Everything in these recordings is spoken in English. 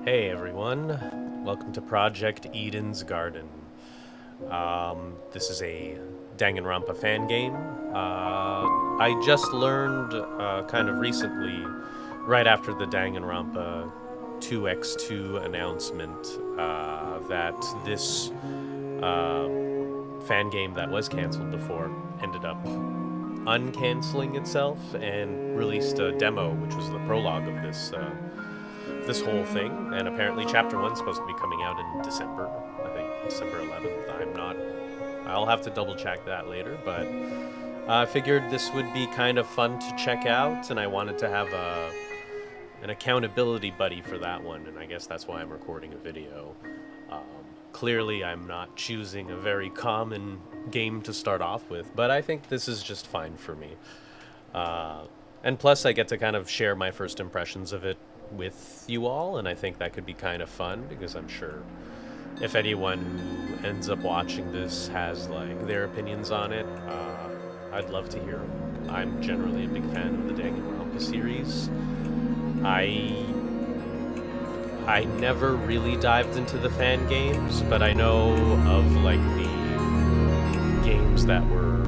Hey everyone, welcome to Project Eden's Garden. This is a Danganronpa fan game. I just learned kind of recently, right after the Danganronpa 2x2 announcement, that this fan game that was canceled before ended up uncanceling itself and released a demo, which was the prologue of this whole thing. And apparently chapter 1's supposed to be coming out in December. I think December 11th. I'll have to double check that later, but I figured this would be kind of fun to check out, and I wanted to have an accountability buddy for that one, and I guess that's why I'm recording a video. Clearly I'm not choosing a very common game to start off with, but I think this is just fine for me. And plus I get to kind of share my first impressions of it with you all, and I think that could be kind of fun, because I'm sure if anyone who ends up watching this has like their opinions on it, I'd love to hear them. I'm generally a big fan of the Danganronpa series. I never really dived into the fan games, but I know of like the games that were,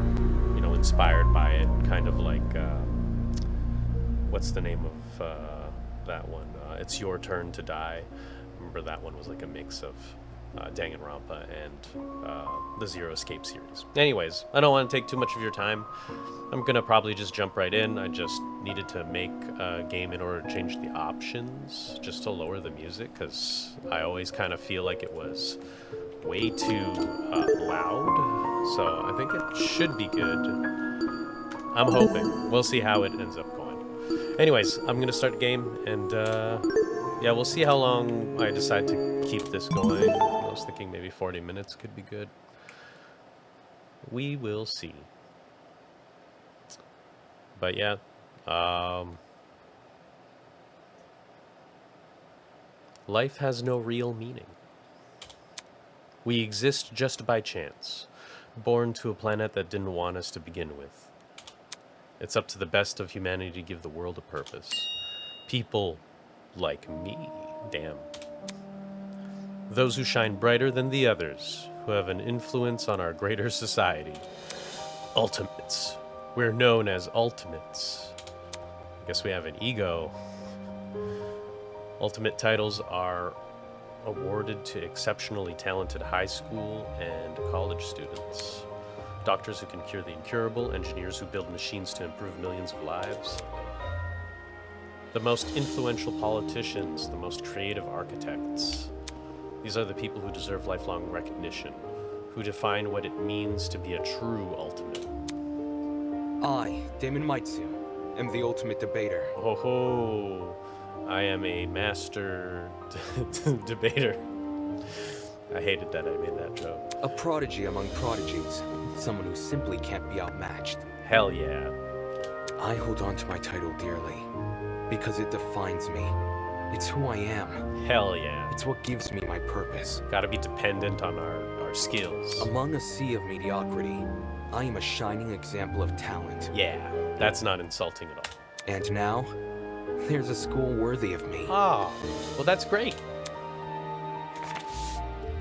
you know, inspired by it, kind of like what's the name of that one? It's Your Turn to Die. I remember that one was like a mix of Danganronpa and the Zero Escape series. Anyways, I don't want to take too much of your time. I'm gonna probably just jump right in. I just needed to make a game in order to change the options, just to lower the music, because I always kind of feel like it was way too loud. So I think it should be good. I'm hoping. We'll see how it ends up going. Anyways, I'm gonna start the game, and yeah, we'll see how long I decide to keep this going. I was thinking maybe 40 minutes could be good. We will see. But yeah, life has no real meaning. We exist just by chance, born to a planet that didn't want us to begin with. It's up to the best of humanity to give the world a purpose. People like me, damn. Those who shine brighter than the others, who have an influence on our greater society. Ultimates. We're known as Ultimates. I guess we have an ego. Ultimate titles are awarded to exceptionally talented high school and college students. Doctors who can cure the incurable, engineers who build machines to improve millions of lives. The most influential politicians, the most creative architects. These are the people who deserve lifelong recognition, who define what it means to be a true ultimate. I, Damon Maitsu, am the ultimate debater. Oh ho! I am a master debater. I hated that I made that joke. A prodigy among prodigies. Someone who simply can't be outmatched. Hell yeah. I hold on to my title dearly, because it defines me. It's who I am. Hell yeah. It's what gives me my purpose. Gotta be dependent on our skills. Among a sea of mediocrity, I am a shining example of talent. Yeah, that's not insulting at all. And now, there's a school worthy of me. Ah, well that's great.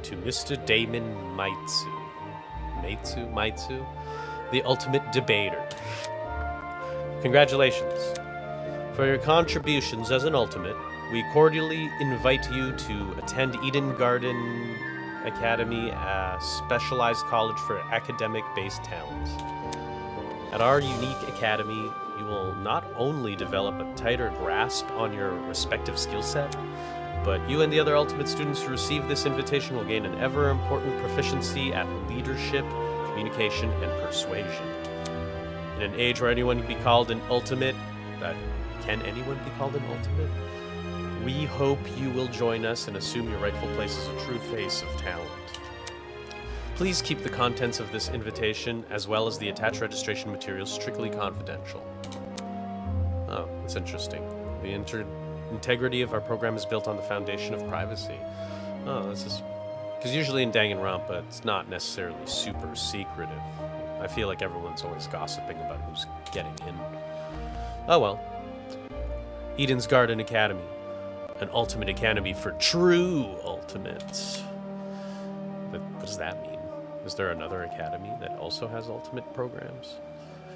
To Mr. Damon Maitsu. Maitsu? The ultimate debater. Congratulations. For your contributions as an ultimate, we cordially invite you to attend Eden Garden Academy, a specialized college for academic-based talents. At our unique academy, you will not only develop a tighter grasp on your respective skill set, but you and the other ultimate students who receive this invitation will gain an ever-important proficiency at leadership, communication, and persuasion. In an age where anyone can be called an ultimate, can anyone be called an ultimate? We hope you will join us and assume your rightful place as a true face of talent. Please keep the contents of this invitation, as well as the attached registration materials, strictly confidential. Oh, that's interesting. The integrity of our program is built on the foundation of privacy. Oh, this is... Because usually in Danganronpa, it's not necessarily super secretive. I feel like everyone's always gossiping about who's getting in. Oh well. Eden's Garden Academy. An ultimate academy for true ultimates. What does that mean? Is there another academy that also has ultimate programs?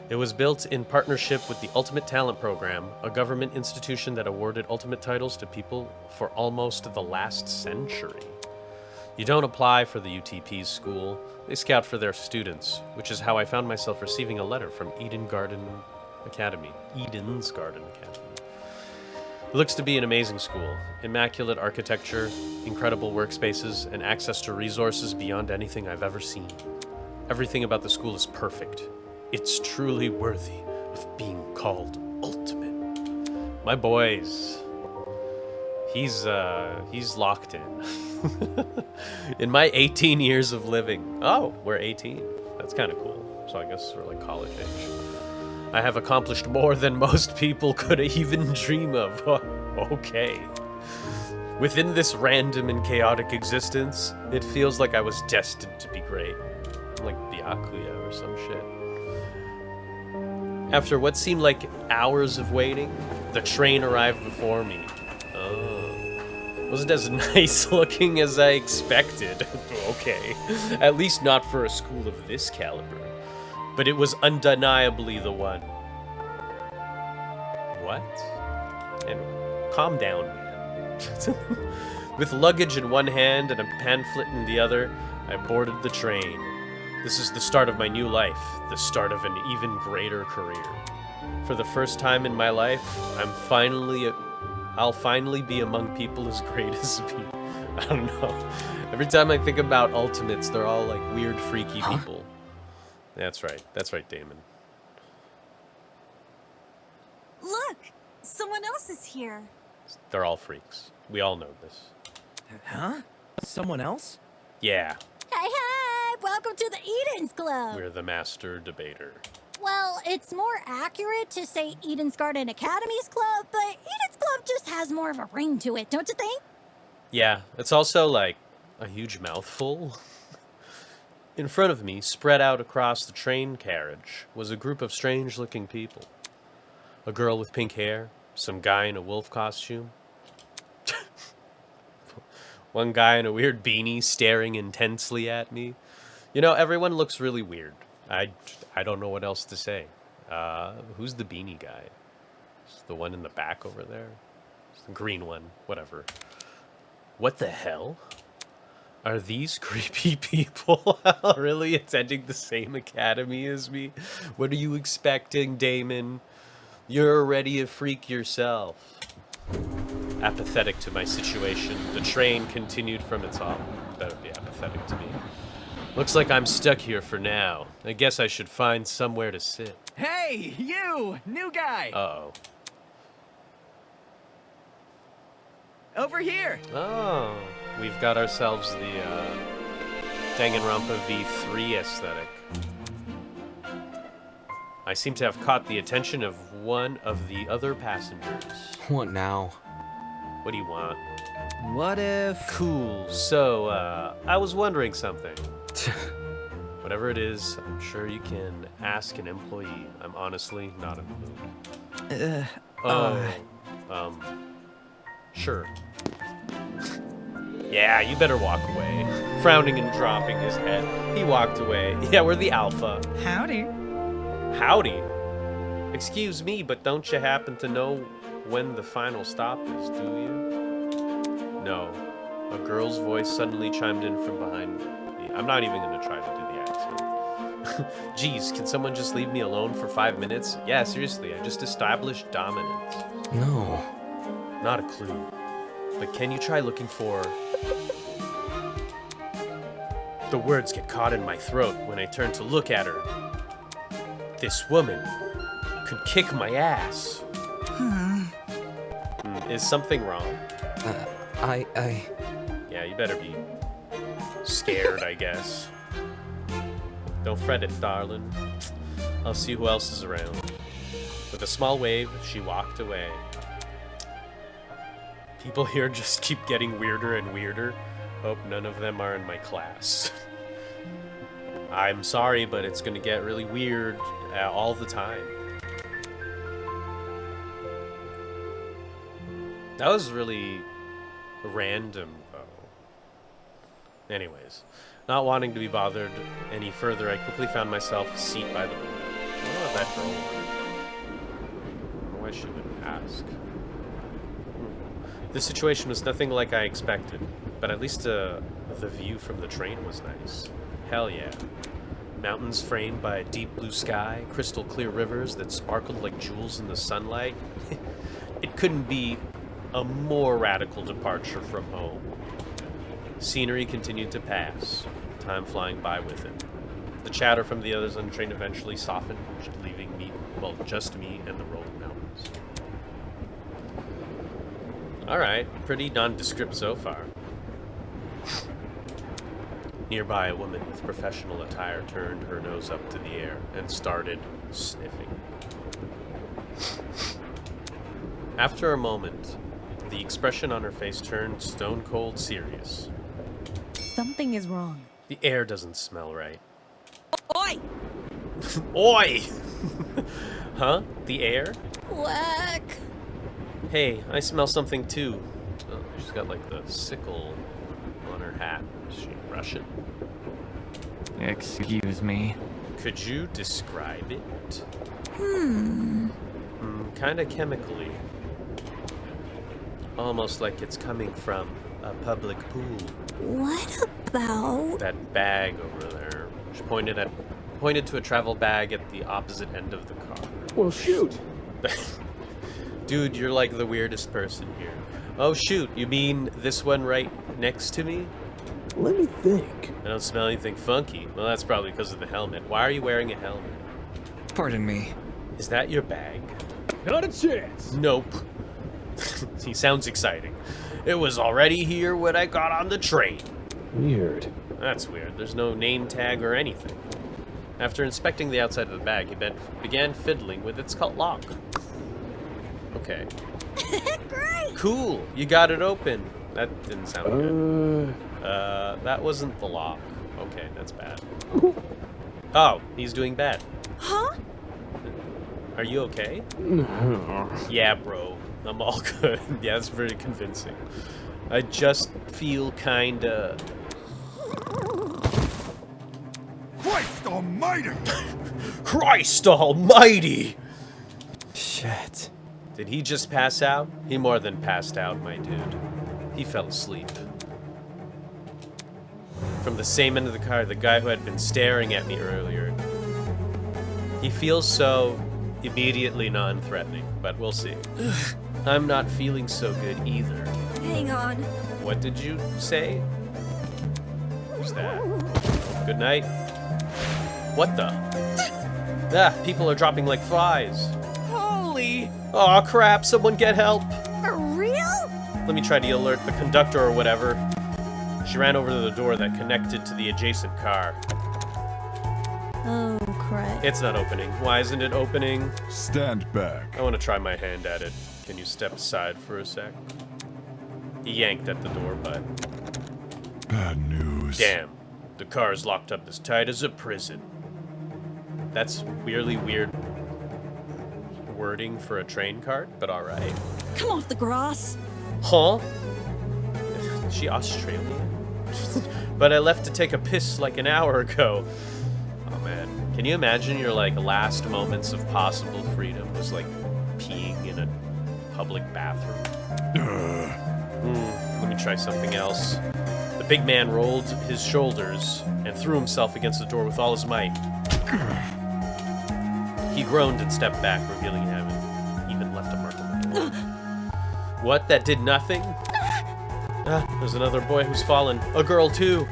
It was built in partnership with the Ultimate Talent Program, a government institution that awarded ultimate titles to people for almost the last century. You don't apply for the UTP's school, they scout for their students, which is how I found myself receiving a letter from Eden's Garden Academy. It looks to be an amazing school. Immaculate architecture, incredible workspaces, and access to resources beyond anything I've ever seen. Everything about the school is perfect. It's truly worthy of being called ultimate. My boys. He's locked in. In my 18 years of living. Oh, we're 18. That's kind of cool. So I guess we're like college age. I have accomplished more than most people could even dream of. Okay. Within this random and chaotic existence, it feels like I was destined to be great. Like Byakuya or some shit. After what seemed like hours of waiting, the train arrived before me. Oh. Wasn't as nice looking as I expected. Okay. At least not for a school of this caliber. But it was undeniably the one. What? And calm down, man. With luggage in one hand and a pamphlet in the other, I boarded the train. This is the start of my new life, the start of an even greater career. For the first time in my life, I'll finally be among people as great as me. I don't know. Every time I think about ultimates, they're all like weird, freaky people. That's right, Damon. Look! Someone else is here. They're all freaks. We all know this. Huh? Someone else? Yeah, Hey, hey! Welcome to the Eden's Club! we're the master debater. Well, it's more accurate to say Eden's Garden Academy's Club, but Eden's Club just has more of a ring to it, don't you think? Yeah, it's also like a huge mouthful. In front of me, spread out across the train carriage, was a group of strange-looking people. A girl with pink hair, some guy in a wolf costume, one guy in a weird beanie staring intensely at me. You know, everyone looks really weird. I don't know what else to say. Who's the beanie guy? It's the one in the back over there? It's the green one, whatever. What the hell? Are these creepy people really attending the same academy as me? What are you expecting, Damon? You're already a freak yourself. Apathetic to my situation, the train continued from its hop. Better be apathetic to me. Looks like I'm stuck here for now. I guess I should find somewhere to sit. Hey, you! New guy! Uh-oh. Over here! Oh, we've got ourselves the Danganronpa V3 aesthetic. I seem to have caught the attention of one of the other passengers. What now? What do you want? What if... Cool. So, I was wondering something. Whatever it is, I'm sure you can ask an employee. I'm honestly not in the mood. Sure. Yeah, you better walk away. Frowning and dropping his head, he walked away. Yeah, we're the alpha. Howdy. Howdy. Excuse me, but don't you happen to know when the final stop is, do you? No. A girl's voice suddenly chimed in from behind me. I'm not even going to try to do the accent. Geez, can someone just leave me alone for 5 minutes? Yeah, seriously, I just established dominance. No. Not a clue. But can you try looking for... The words get caught in my throat when I turn to look at her. This woman could kick my ass. Is something wrong? Yeah, you better be scared, I guess. Don't fret it, darling. I'll see who else is around. With a small wave, she walked away. People here just keep getting weirder and weirder. Hope none of them are in my class. I'm sorry, but it's gonna get really weird all the time. That was really random, though. Anyways, not wanting to be bothered any further, I quickly found myself a seat by the window. I don't know what that girl wanted. I don't know why she would ask. This situation was nothing like I expected, but at least the view from the train was nice. Hell yeah. Mountains framed by a deep blue sky, crystal clear rivers that sparkled like jewels in the sunlight. It couldn't be a more radical departure from home. Scenery continued to pass, time flying by with it. The chatter from the others on the train eventually softened, leaving me, well, just me and the rolling mountains. Alright, pretty nondescript so far. Nearby, a woman with professional attire turned her nose up to the air and started sniffing. After a moment, the expression on her face turned stone cold serious. Something is wrong. The air doesn't smell right. Oi! Oi! Huh? The air? Whack. Hey, I smell something too. Oh, she's got like the sickle on her hat. Is she Russian? Excuse me. Could you describe it? Hmm. Kinda chemically. Almost like it's coming from a public pool. What about... That bag over there. She pointed to a travel bag at the opposite end of the car. Well, shoot. Dude, you're like the weirdest person here. Oh shoot, you mean this one right next to me? Let me think. I don't smell anything funky. Well, that's probably because of the helmet. Why are you wearing a helmet? Pardon me. Is that your bag? Not a chance. Nope. He sounds exciting. It was already here when I got on the train. Weird. That's weird. There's no name tag or anything. After inspecting the outside of the bag, he began fiddling with its lock. Okay. Great! Cool. You got it open. That didn't sound good. That wasn't the lock. Okay, that's bad. Oh, he's doing bad. Huh? Are you okay? Yeah, bro. I'm all good. Yeah, that's very convincing. I just feel kinda... Christ almighty! Christ almighty! Shit. Did he just pass out? He more than passed out, my dude. He fell asleep. From the same end of the car, the guy who had been staring at me earlier. He feels so immediately non-threatening, but we'll see. I'm not feeling so good either. Hang on. What did you say? Who's that? Good night. What the? Ah, people are dropping like flies. Holy! Aw, crap, someone get help. For real? Let me try to alert the conductor or whatever. She ran over to the door that connected to the adjacent car. Oh, crap. It's not opening. Why isn't it opening? Stand back. I want to try my hand at it. Can you step aside for a sec? He yanked at the door, but... Bad news. Damn. The car is locked up as tight as a prison. That's weirdly weird wording for a train cart, but alright. Come off the grass. Huh? Is she Australian? But I left to take a piss like an hour ago. Oh man. Can you imagine your like last moments of possible freedom was like peeing in a public bathroom? Let me try something else. The big man rolled his shoulders and threw himself against the door with all his might. He groaned and stepped back, revealing he hadn't even left a mark on the door. What? That did nothing? There's another boy who's fallen. A girl, too.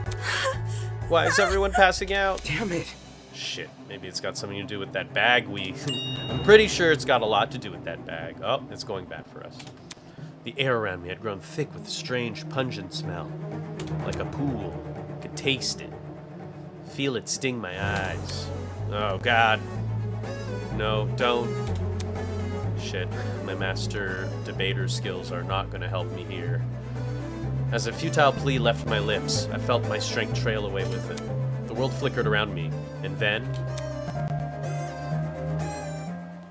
Why is everyone passing out? Damn it. Shit, maybe it's got something to do with that bag I'm pretty sure it's got a lot to do with that bag. Oh, it's going bad for us. The air around me had grown thick with a strange, pungent smell. Like a pool. I could taste it. Feel it sting my eyes. Oh, God. No, don't. Shit, my master debater skills are not gonna help me here. As a futile plea left my lips, I felt my strength trail away with it. The world flickered around me, and then...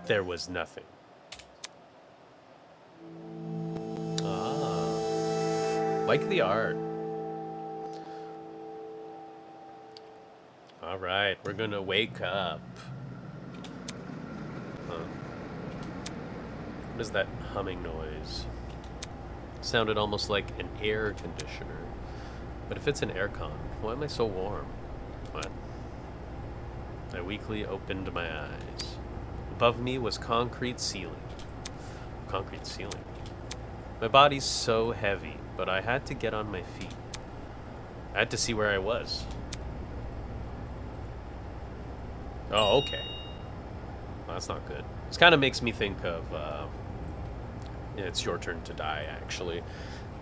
there was nothing. Like the art. All right, we're gonna wake up. Huh. What is that humming noise? Sounded almost like an air conditioner. But if it's an aircon, why am I so warm? What? I weakly opened my eyes. Above me was concrete ceiling. Concrete ceiling. My body's so heavy, but I had to get on my feet. I had to see where I was. Oh, okay. Well, that's not good. This kind of makes me think of, It's Your Turn to Die, actually,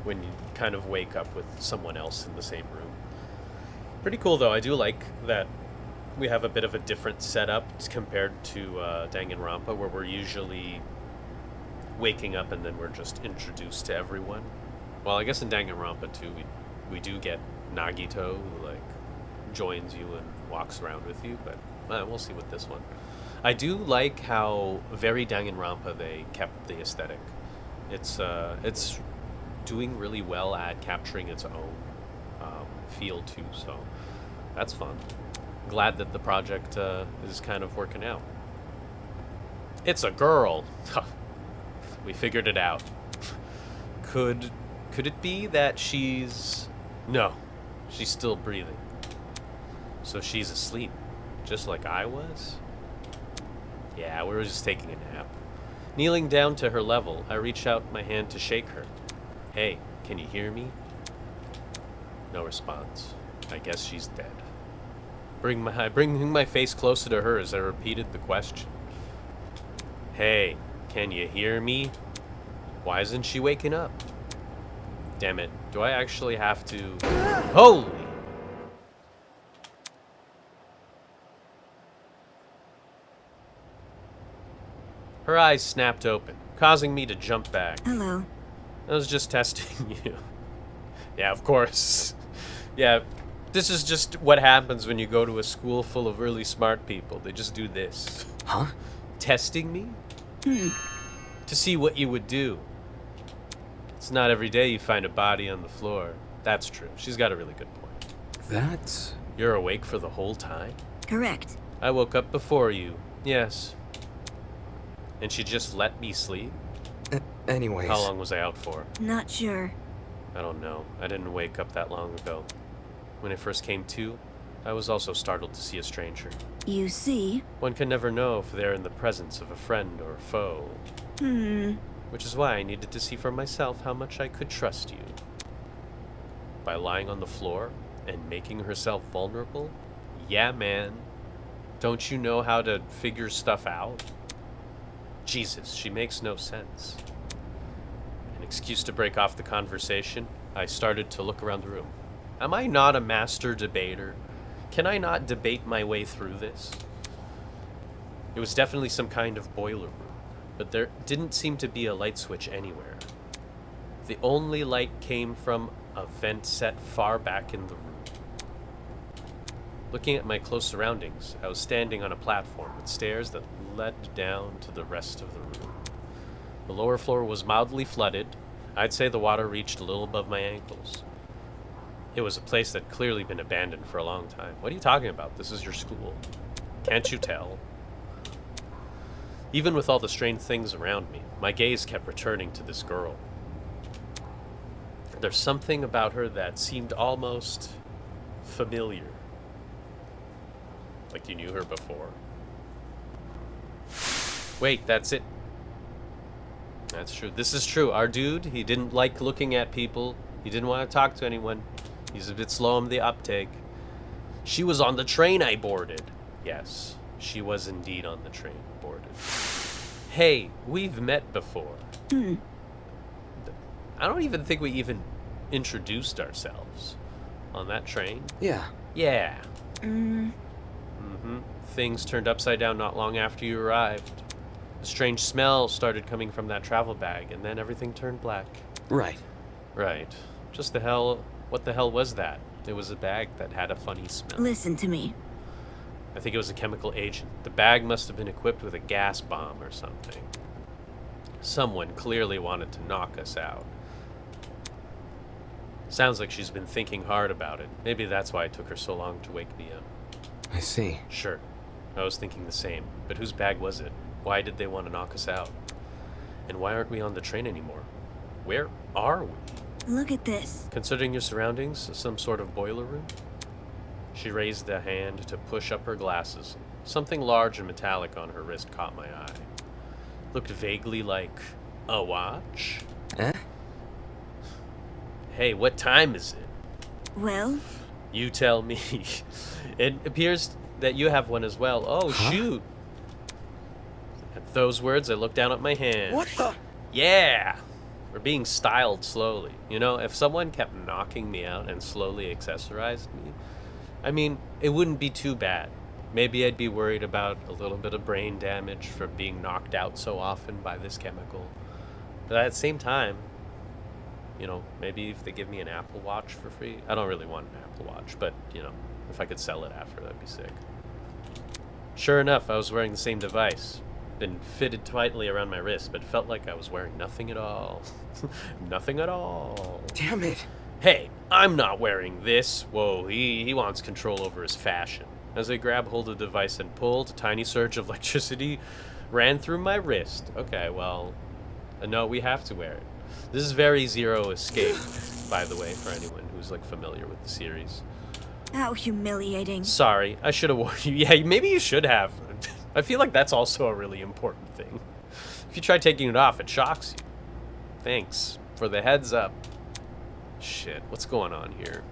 when you kind of wake up with someone else in the same room. Pretty cool, though. I do like that we have a bit of a different setup compared to Danganronpa, where we're usually waking up and then we're just introduced to everyone. Well, I guess in Danganronpa, too, we do get Nagito, who, like, joins you and walks around with you, but we'll see with this one. I do like how very Danganronpa they kept the aesthetic. It's doing really well at capturing its own feel too, so that's fun. Glad that the project is kind of working out. It's a girl. We figured it out. Could it be that she's... No, she's still breathing. So she's asleep, just like I was? Yeah, we were just taking a nap. Kneeling down to her level, I reached out my hand to shake her. Hey, can you hear me? No response. I guess she's dead. Bringing my face closer to hers, I repeated the question. Hey, can you hear me? Why isn't she waking up? Damn it, do I actually have to... Holy! Her eyes snapped open, causing me to jump back. Hello. I was just testing you. Yeah, of course. Yeah, this is just what happens when you go to a school full of really smart people. They just do this. Huh? Testing me? To see what you would do. It's not every day you find a body on the floor. That's true. She's got a really good point. That's... You're awake for the whole time? Correct. I woke up before you. Yes. And she just let me sleep? Anyways... How long was I out for? Not sure. I don't know. I didn't wake up that long ago. When I first came to, I was also startled to see a stranger. You see? One can never know if they're in the presence of a friend or a foe. Which is why I needed to see for myself how much I could trust you. By lying on the floor and making herself vulnerable? Yeah, man. Don't you know how to figure stuff out? Jesus, she makes no sense. An excuse to break off the conversation, I started to look around the room. Am I not a master debater? Can I not debate my way through this? It was definitely some kind of boiler room, but there didn't seem to be a light switch anywhere. The only light came from a vent set far back in the room. Looking at my close surroundings, I was standing on a platform with stairs that led down to the rest of the room. The lower floor was mildly flooded. I'd say the water reached a little above my ankles. It was a place that had clearly been abandoned for a long time. What are you talking about? This is your school. Can't you tell? Even with all the strange things around me, my gaze kept returning to this girl. There's something about her that seemed almost familiar. Like you knew her before. Wait, that's it. That's true. This is true. Our dude, he didn't like looking at people. He didn't want to talk to anyone. He's a bit slow on the uptake. She was on the train I boarded. Yes, she was indeed on the train boarded. Hey, we've met before. I don't even think we even introduced ourselves. On that train? Yeah. Yeah. Things turned upside down not long after you arrived. A strange smell started coming from that travel bag, and then everything turned black. Right. Right. What the hell was that? It was a bag that had a funny smell. Listen to me. I think it was a chemical agent. The bag must have been equipped with a gas bomb or something. Someone clearly wanted to knock us out. Sounds like she's been thinking hard about it. Maybe that's why it took her so long to wake me up. I see. Sure. I was thinking the same. But whose bag was it? Why did they want to knock us out? And why aren't we on the train anymore? Where are we? Look at this. Considering your surroundings, some sort of boiler room? She raised a hand to push up her glasses. Something large and metallic on her wrist caught my eye. Looked vaguely like a watch. Eh? Hey, what time is it? Well, You tell me. It appears that you have one as well. Oh, shoot. At those words, I looked down at my hand. What the? Yeah! We're being styled slowly. You know, if someone kept knocking me out and slowly accessorized me, I mean, it wouldn't be too bad. Maybe I'd be worried about a little bit of brain damage from being knocked out so often by this chemical. But at the same time, you know, maybe if they give me an Apple Watch for free. I don't really want an Apple Watch, but, you know, if I could sell it after, that'd be sick. Sure enough, I was wearing the same device. Been fitted tightly around my wrist, but felt like I was wearing nothing at all. Nothing at all. Damn it. Hey, I'm not wearing this. Whoa, he wants control over his fashion. As I grabbed hold of the device and pulled, a tiny surge of electricity ran through my wrist. Okay, well, no, we have to wear it. This is very Zero Escape, by the way, for anyone who's like familiar with the series. how humiliating. Sorry, I should have warned you. Yeah, maybe you should have. I feel like that's also a really important thing. If you try taking it off, it shocks you. Thanks for the heads up. Shit, what's going on here?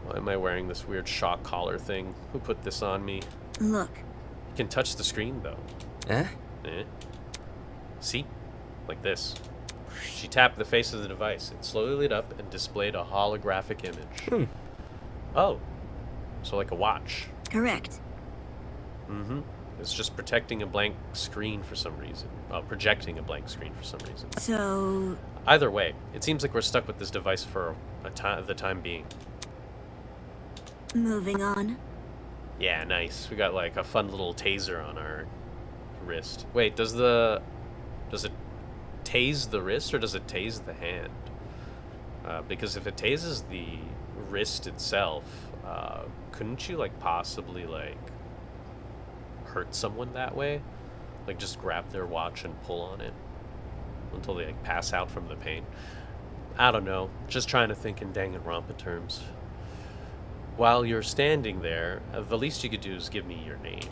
Why am I wearing this weird shock collar thing? Who put this on me? Look, You can touch the screen, though. Eh? Eh? See? Like this. She tapped the face of the device. It slowly lit up and displayed a holographic image. Oh. So like a watch. correct. Mm-hmm. It's just protecting a blank screen for some reason. Projecting a blank screen for some reason. So, Either way, it seems like we're stuck with this device for the time being. moving on. Yeah, nice. We got like a fun little taser on our wrist. Wait, does it tase the wrist or does it tase the hand? Because if it tases the wrist itself, couldn't you like possibly like hurt someone that way? Like just grab their watch and pull on it until they like pass out from the pain? I don't know. Just trying to think in Danganronpa terms. While you're standing there, the least you could do is give me your name.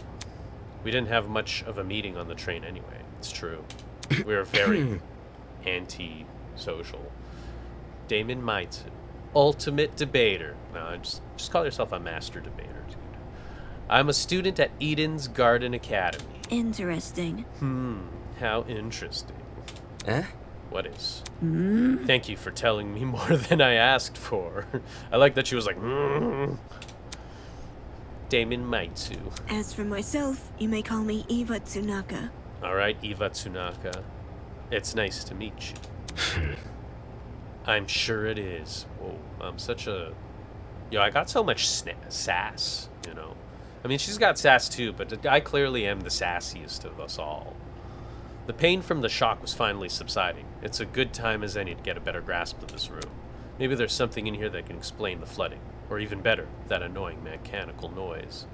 We didn't have much of a meeting on the train anyway. It's true. We were very anti-social. Damon Maitsu. Ultimate debater. No, just call yourself a master debater, dude. I'm a student at Eden's Garden Academy. Interesting. How interesting. Eh? What is? Thank you for telling me more than I asked for. I like that she was like, Damon Maitsu. As for myself, you may call me Eva Tsunaka. Alright, Eva Tsunaka. It's nice to meet you. I'm sure it is. Whoa, I'm such a... Yo, I got so much sass, you know? I mean, she's got sass too, but I clearly am the sassiest of us all. The pain from the shock was finally subsiding. It's a good time as any to get a better grasp of this room. Maybe there's something in here that can explain the flooding. Or even better, that annoying mechanical noise.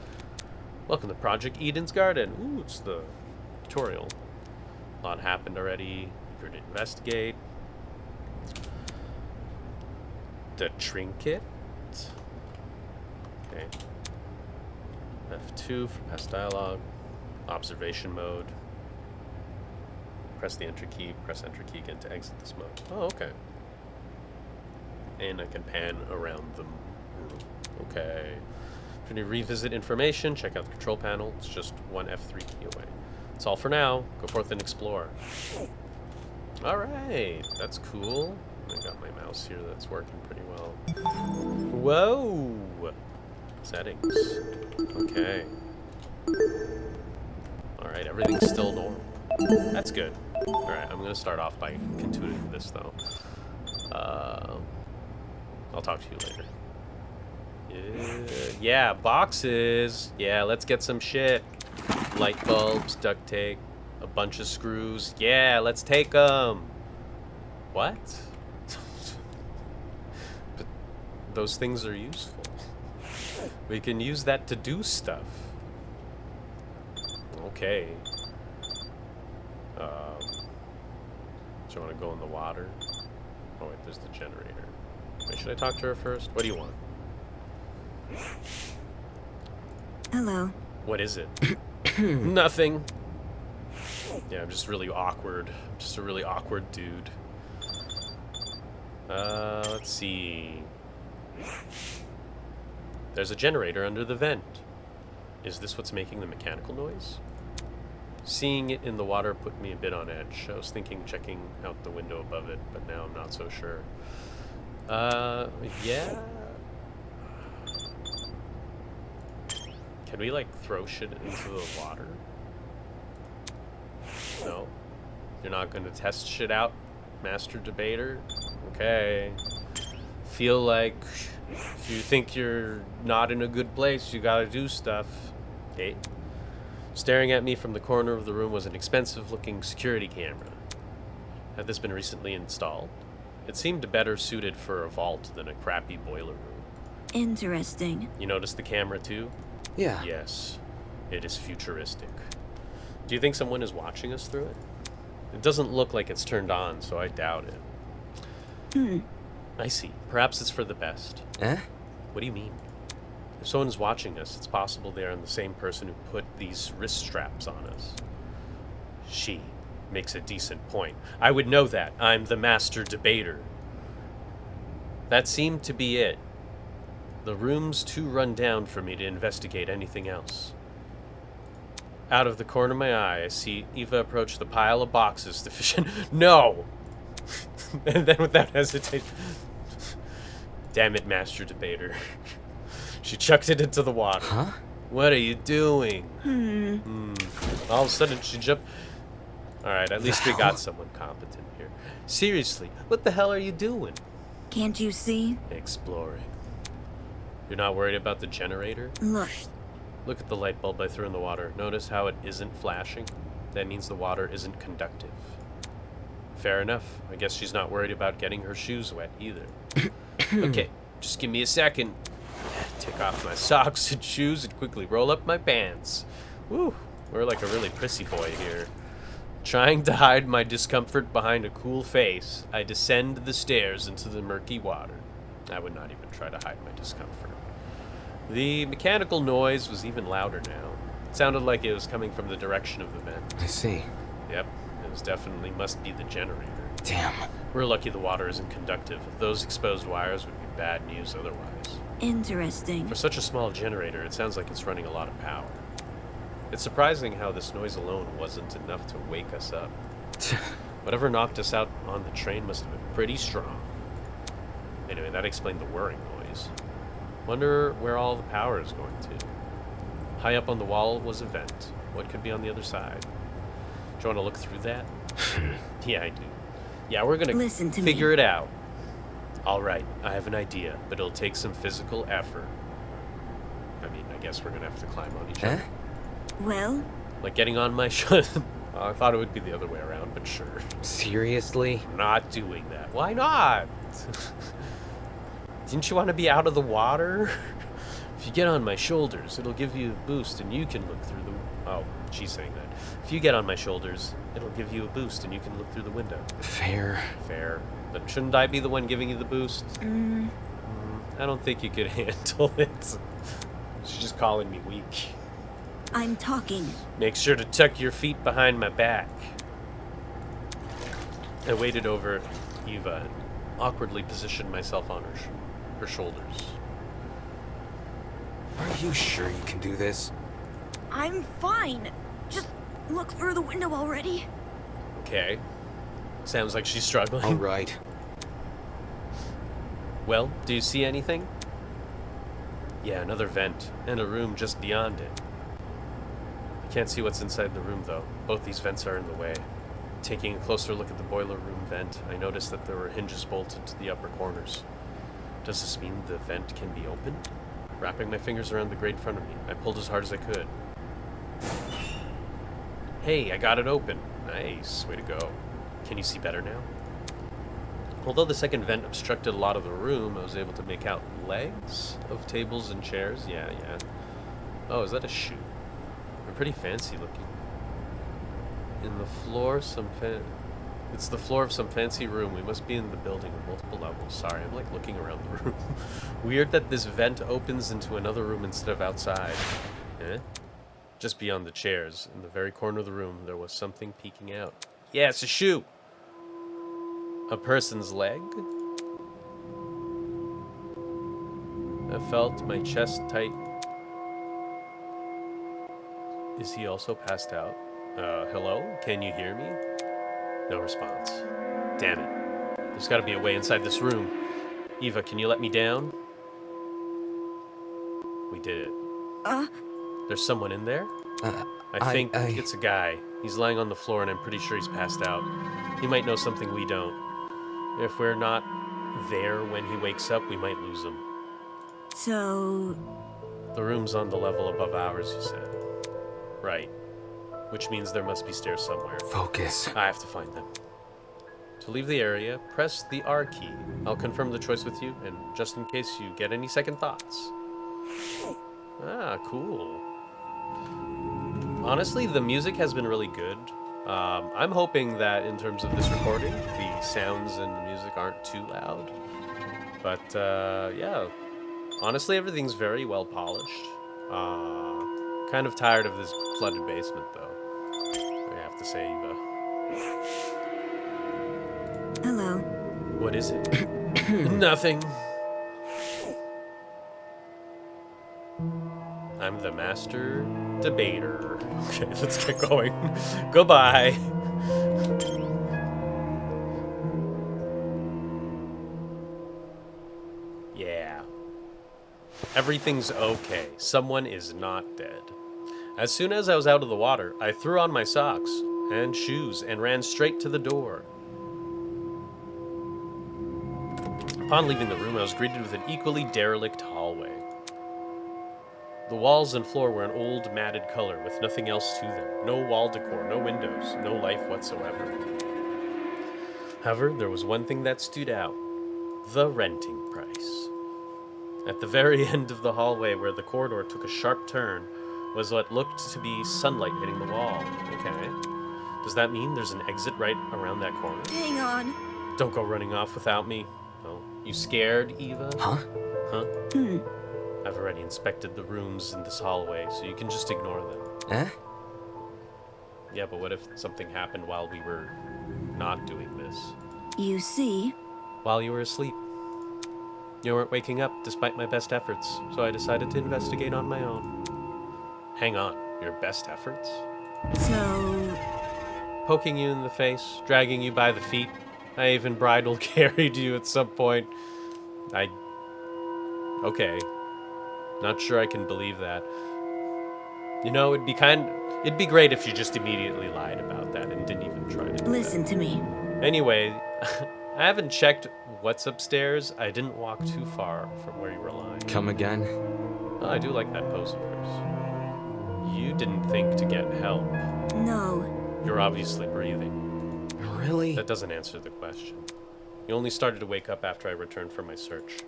Welcome to Project Eden's Garden. Ooh, it's the tutorial. A lot happened already. Here to investigate. The trinket. Okay. F2 for past dialogue. Observation mode. Press the enter key. Press enter key again to exit this mode. Oh, okay. And I can pan around the room. Okay. If you need to revisit information, check out the control panel. It's just one F3 key away. That's all for now. Go forth and explore. Alright. That's cool. I got my mouse here that's working pretty well. Whoa! Settings. Okay. Alright, everything's still normal. That's good. Alright, I'm gonna start off by continuing this though. I'll talk to you later. Yeah, boxes. Yeah, let's get some shit. Light bulbs, duct tape, a bunch of screws. Yeah, let's take them. What? those things are useful. We can use that to do stuff. Okay. Do you want to go in the water? Oh wait, there's the generator. Wait, should I talk to her first? What do you want? Hello. What is it? Nothing. Yeah, I'm just really awkward. I'm just a really awkward dude. Let's see. There's a generator under the vent. Is this what's making the mechanical noise? Seeing it in the water put me a bit on edge. I was thinking checking out the window above it, but now I'm not so sure. Yeah. Can we, like, throw shit into the water? No. You're not gonna test shit out, Master Debater? Okay. Feel like if you think you're not in a good place, you gotta do stuff. Okay. Staring at me from the corner of the room was an expensive-looking security camera. Had this been recently installed? It seemed better suited for a vault than a crappy boiler room. Interesting. You noticed the camera, too? Yeah. Yes. It is futuristic. Do you think someone is watching us through it? It doesn't look like it's turned on, so I doubt it. I see. Perhaps it's for the best. Eh? What do you mean? If someone is watching us, it's possible they are the same person who put these wrist straps on us. She makes a decent point. I would know that. I'm the Master Debater. That seemed to be it. The room's too run down for me to investigate anything else. Out of the corner of my eye, I see Eva approach the pile of boxes to fish in. No! And then without hesitation... Damn it, Master Debater. She chucked it into the water. Huh? What are you doing? All of a sudden, she jumped... Alright, at least we got someone competent here. Seriously, what the hell are you doing? Can't you see? Exploring. You're not worried about the generator? Look. Look at the light bulb I threw in the water. Notice how it isn't flashing? That means the water isn't conductive. Fair enough. I guess she's not worried about getting her shoes wet either. Okay, just give me a second. Take off my socks and shoes and quickly roll up my pants. Woo, we're like a really prissy boy here. Trying to hide my discomfort behind a cool face, I descend the stairs into the murky water. I would not even try to hide my discomfort. The mechanical noise was even louder now. It sounded like it was coming from the direction of the vent. I see. Yep, it was definitely must be the generator. Damn. We're lucky the water isn't conductive. Those exposed wires would be bad news otherwise. Interesting. For such a small generator, it sounds like it's running a lot of power. It's surprising how this noise alone wasn't enough to wake us up. Whatever knocked us out on the train must have been pretty strong. Anyway, that explained the whirring noise. Wonder where all the power is going to. High up on the wall was a vent. What could be on the other side? Do you want to look through that? Yeah, I do. Yeah, we're gonna Listen to figure me. it out. All right, I have an idea, but it'll take some physical effort. I mean, I guess we're gonna have to climb on each other. Well, Like getting on my shoulder. I thought it would be the other way around, but sure. Seriously? I'm not doing that. Why not? Didn't you want to be out of the water? If you get on my shoulders, it'll give you a boost and you can look through the... Oh, she's saying that. If you get on my shoulders, it'll give you a boost and you can look through the window. Fair. Fair. But shouldn't I be the one giving you the boost? I don't think you could handle it. She's just calling me weak. I'm talking. Make sure to tuck your feet behind my back. I waded over Eva and awkwardly positioned myself on her shoulders. Are you sure you can do this? I'm fine. Just look through the window already. Okay. Sounds like she's struggling. All right. Well, do you see anything? Yeah, another vent, and a room just beyond it. I can't see what's inside the room, though. Both these vents are in the way. Taking a closer look at the boiler room vent, I noticed that there were hinges bolted to the upper corners. Does this mean the vent can be opened? Wrapping my fingers around the grate in front of me, I pulled as hard as I could. Hey, I got it open. Nice, way to go. Can you see better now? Although the second vent obstructed a lot of the room, I was able to make out legs of tables and chairs. Yeah. Oh, is that a shoe? They're pretty fancy looking. In the floor, it's the floor of some fancy room. We must be in the building with multiple levels. Sorry, I'm like looking around the room. Weird that this vent opens into another room instead of outside. Eh? Just beyond the chairs, in the very corner of the room, there was something peeking out. Yeah, it's a shoe! A person's leg? I felt my chest tight. Is he also passed out? Hello? Can you hear me? No response. Damn it. There's gotta be a way inside this room. Eva, can you let me down? We did it. There's someone in there? I think it's a guy. He's lying on the floor and I'm pretty sure he's passed out. He might know something we don't. If we're not there when he wakes up, we might lose him. So... The room's on the level above ours, you said. Right. Which means there must be stairs somewhere. Focus. I have to find them. To leave the area, press the R key. I'll confirm the choice with you, and just in case you get any second thoughts. Ah, cool. Honestly, the music has been really good. I'm hoping that in terms of this recording, the sounds and the music aren't too loud. But, yeah. Honestly, everything's very well polished. Kind of tired of this flooded basement, though. I have to say, Eva. Hello. What is it? Nothing. I'm the master debater. Okay, let's get going. Goodbye. Yeah. Everything's okay. Someone is not dead. As soon as I was out of the water, I threw on my socks and shoes and ran straight to the door. Upon leaving the room, I was greeted with an equally derelict hallway. The walls and floor were an old, matted color with nothing else to them. No wall decor, no windows, no life whatsoever. However, there was one thing that stood out. The renting price. At the very end of the hallway where the corridor took a sharp turn was what looked to be sunlight hitting the wall. Okay. Does that mean there's an exit right around that corner? Hang on. Don't go running off without me. Oh, you scared, Eva? Huh? Huh? I've already inspected the rooms in this hallway, so you can just ignore them. Eh? Yeah, but what if something happened while we were not doing this? You see? While you were asleep. You weren't waking up despite my best efforts, so I decided to investigate on my own. Hang on, your best efforts? So... Poking you in the face, dragging you by the feet. I even bridal carried you at some point. Okay. Not sure I can believe that. You know, it'd be great if you just immediately lied about that and didn't even try to do Listen to me. Anyway, I haven't checked what's upstairs. I didn't walk too far from where you were lying. Come again? Oh, I do like that pose of yours. You didn't think to get help. No. You're obviously breathing. Really? That doesn't answer the question. You only started to wake up after I returned from my search.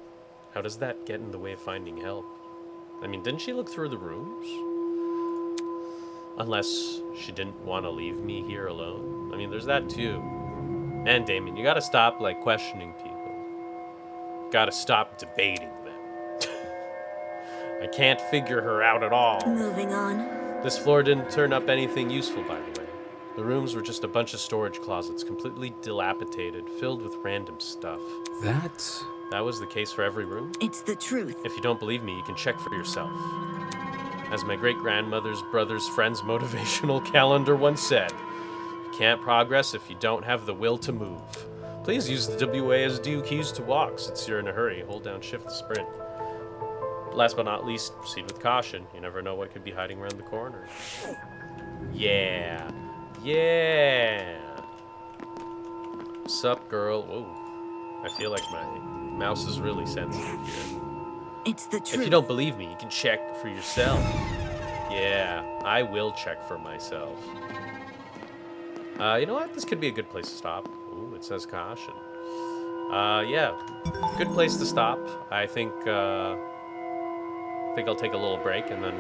How does that get in the way of finding help? I mean, didn't she look through the rooms? Unless she didn't want to leave me here alone. I mean, there's that too. And Damien, you gotta stop, like, questioning people. Gotta stop debating them. I can't figure her out at all. Moving on. This floor didn't turn up anything useful, by the way. The rooms were just a bunch of storage closets, completely dilapidated, filled with random stuff. That was the case for every room? It's the truth. If you don't believe me, you can check for yourself. As my great-grandmother's brother's friend's motivational calendar once said, you can't progress if you don't have the will to move. Please use the WASD keys to walk. Since you're in a hurry, hold down shift to sprint. Last but not least, proceed with caution. You never know what could be hiding around the corner. Yeah. Yeah. Sup, girl? Whoa. I feel like my mouse is really sensitive here. It's the truth. If you don't believe me, you can check for yourself. Yeah, I will check for myself. You know what? This could be a good place to stop. Ooh, it says caution. Yeah, good place to stop. I think I'll take a little break and then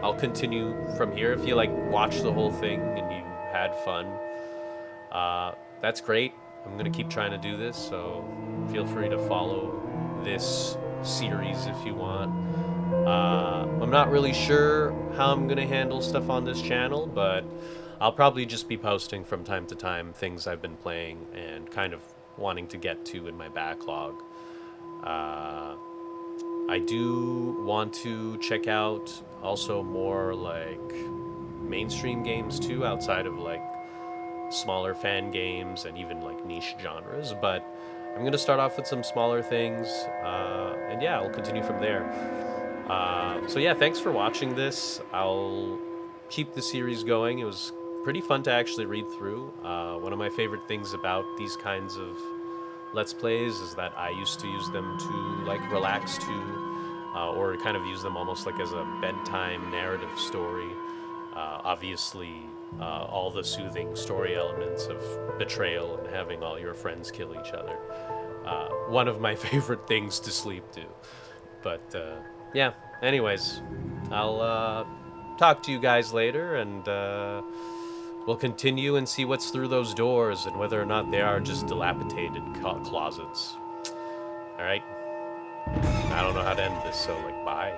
I'll continue from here. If you like watch the whole thing and you had fun, that's great. I'm gonna keep trying to do this, so feel free to follow this series if you want. I'm not really sure how I'm gonna handle stuff on this channel, but I'll probably just be posting from time to time things I've been playing and kind of wanting to get to in my backlog. I do want to check out also more like mainstream games too, outside of like smaller fan games and even like niche genres, but I'm gonna start off with some smaller things, and yeah, I'll continue from there. So yeah, thanks for watching this. I'll keep the series going. It was pretty fun to actually read through. One of my favorite things about these kinds of Let's Plays is that I used to use them to like relax to, or kind of use them almost like as a bedtime narrative story. Obviously, all the soothing story elements of betrayal and having all your friends kill each other. One of my favorite things to sleep to. But yeah, anyways, I'll talk to you guys later, and we'll continue and see what's through those doors and whether or not they are just dilapidated closets. All right? I don't know how to end this, so like, bye.